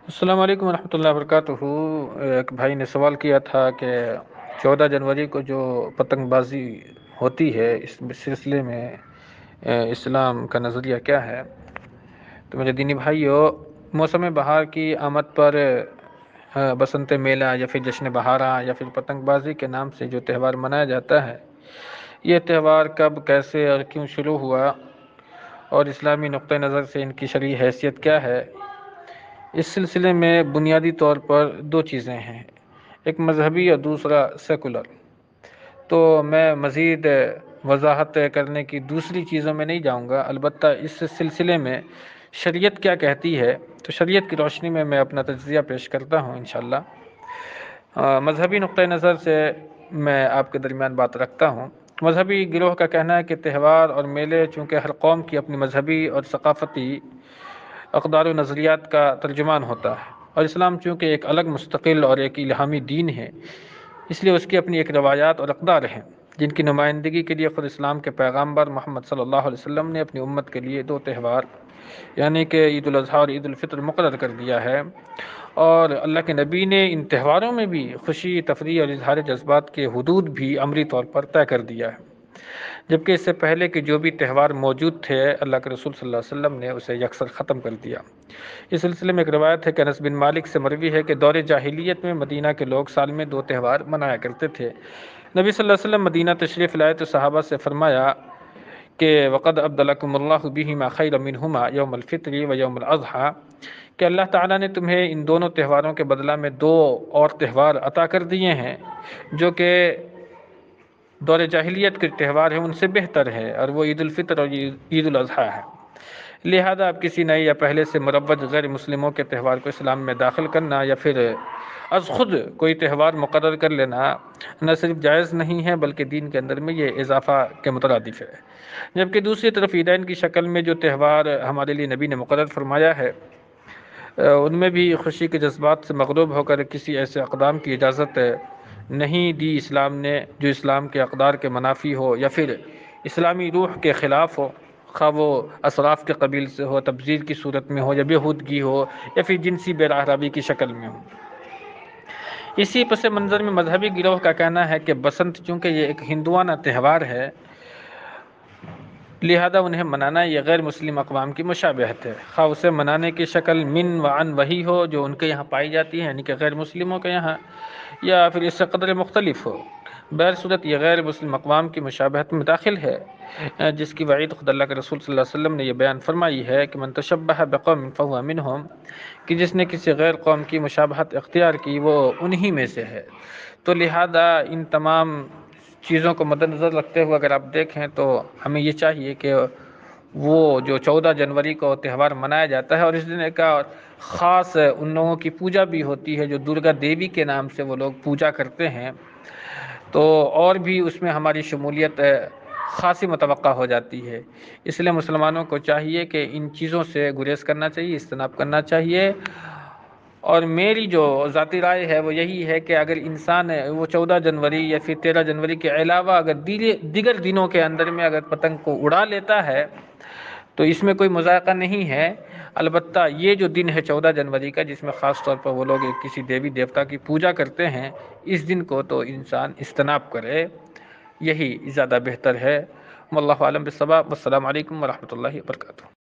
السلام علیکم ورحمۃ اللہ وبرکاتہ۔ ایک بھائی نے سوال کیا تھا کہ 14 جنوری کو جو پتنگ بازی ہوتی ہے اس سلسلے میں اسلام کا نظریہ کیا ہے؟ تو میرے دینی بھائیوں، موسم بہار کی آمد پر بسنت میلہ یا پھر جشن بہارا یا پھر پتنگ بازی کے نام سے جو تہوار منایا جاتا ہے، یہ تہوار کب، کیسے اور کیوں شروع ہوا اور اسلامی نقطہ نظر سے ان کی شرعی حیثیت کیا ہے، اس سلسلے میں بنیادی طور پر دو چیزیں ہیں، ایک مذہبی اور دوسرا سیکولر۔ تو میں مزید وضاحت کرنے کی دوسری چیزوں میں نہیں جاؤں گا، البتہ اس سلسلے میں شریعت کیا کہتی ہے تو شریعت کی روشنی میں اپنا تجزیہ پیش کرتا ہوں انشاءاللہ۔ مذہبی نقطہ نظر سے میں آپ کے درمیان بات رکھتا ہوں۔ مذہبی گروہ کا کہنا ہے کہ تہوار اور میلے چونکہ ہر قوم کی اپنی مذہبی اور ثقافتی اقدار و نظریات کا ترجمان ہوتا ہے، اور اسلام چونکہ ایک الگ مستقل اور ایک الہامی دین ہے، اس لیے اس کی اپنی ایک روایات اور اقدار ہیں جن کی نمائندگی کے لیے خود اسلام کے پیغامبر محمد صلی اللہ علیہ وسلم نے اپنی امت کے لیے دو تہوار یعنی کہ عید الاضحیٰ اور عید الفطر مقرر کر دیا ہے، اور اللہ کے نبی نے ان تہواروں میں بھی خوشی، تفریح اور اظہار جذبات کے حدود بھی عملی طور پر طے کر دیا ہے، جبکہ اس سے پہلے کہ جو بھی تہوار موجود تھے اللہ کے رسول صلی اللہ علیہ وسلم نے اسے یکسر ختم کر دیا۔ اس سلسلے میں ایک روایت ہے کہ انس بن مالک سے مروی ہے کہ دور جاہلیت میں مدینہ کے لوگ سال میں 2 تہوار منایا کرتے تھے۔ نبی صلی اللہ علیہ وسلم مدینہ تشریف لائے تو صحابہ سے فرمایا کہ وقد ابدلکم اللہ بہما خیر منہما یوم الفطر و یوم الاضحیٰ، کہ اللہ تعالیٰ نے تمہیں ان دونوں تہواروں کے بدلہ میں 2 اور تہوار عطا کر دیے ہیں جو کہ دور جاہلیت کے تہوار ہیں ان سے بہتر ہے، اور وہ عید الفطر اور عید الاضحیٰ ہے۔ لہذا اب کسی نئے یا پہلے سے مروج غیر مسلموں کے تہوار کو اسلام میں داخل کرنا یا پھر از خود کوئی تہوار مقرر کر لینا نہ صرف جائز نہیں ہے بلکہ دین کے اندر میں یہ اضافہ کے مترادف ہے۔ جبکہ دوسری طرف عیدین کی شکل میں جو تہوار ہمارے لیے نبی نے مقرر فرمایا ہے، ان میں بھی خوشی کے جذبات سے مغلوب ہو کر کسی ایسے اقدام کی اجازت نہیں دی اسلام نے جو اسلام کے اقدار کے منافی ہو یا پھر اسلامی روح کے خلاف ہو، خواہ وہ اسراف کے قبیل سے ہو، تبذیر کی صورت میں ہو یا بےہودگی ہو یا پھر جنسی بے راہ روی کی شکل میں ہو۔ اسی پس منظر میں مذہبی گروہ کا کہنا ہے کہ بسنت چونکہ یہ ایک ہندوانہ تہوار ہے، لہذا انہیں منانا یہ غیر مسلم اقوام کی مشابہت ہے، خواہ اسے منانے کی شکل من و عن وہی ہو جو ان کے یہاں پائی جاتی ہے یعنی کہ غیر مسلموں کے یہاں، یا پھر اس سے قدر مختلف ہو، بہر صورت یہ غیر مسلم اقوام کی مشابہت میں داخل ہے، جس کی وعید خود اللہ کے رسول صلی اللہ علیہ وسلم نے یہ بیان فرمائی ہے کہ من تشبہ بقوم فہو منہم، کہ جس نے کسی غیر قوم کی مشابہت اختیار کی وہ انہی میں سے ہے۔ تو لہذا ان تمام چیزوں کو مد نظر رکھتے ہوئے اگر آپ دیکھیں تو ہمیں یہ چاہیے کہ وہ جو 14 جنوری کو تہوار منایا جاتا ہے، اور اس دن ایک خاص ان لوگوں کی پوجا بھی ہوتی ہے جو درگا دیوی کے نام سے وہ لوگ پوجا کرتے ہیں، تو اور بھی اس میں ہماری شمولیت خاصی متوقع ہو جاتی ہے۔ اس لیے مسلمانوں کو چاہیے کہ ان چیزوں سے گریز کرنا چاہیے، اجتناب کرنا چاہیے، اور میری جو ذاتی رائے ہے وہ یہی ہے کہ اگر انسان وہ 14 جنوری یا پھر 13 جنوری کے علاوہ اگر دیگر دنوں کے اندر میں اگر پتنگ کو اڑا لیتا ہے تو اس میں کوئی مذائقہ نہیں ہے، البتہ یہ جو دن ہے 14 جنوری کا جس میں خاص طور پر وہ لوگ کسی دیوی دیوتا کی پوجا کرتے ہیں، اس دن کو تو انسان اجتناب کرے، یہی زیادہ بہتر ہے۔ واللہ اعلم بالصواب۔ السلام علیکم ورحمۃ اللہ وبرکاتہ۔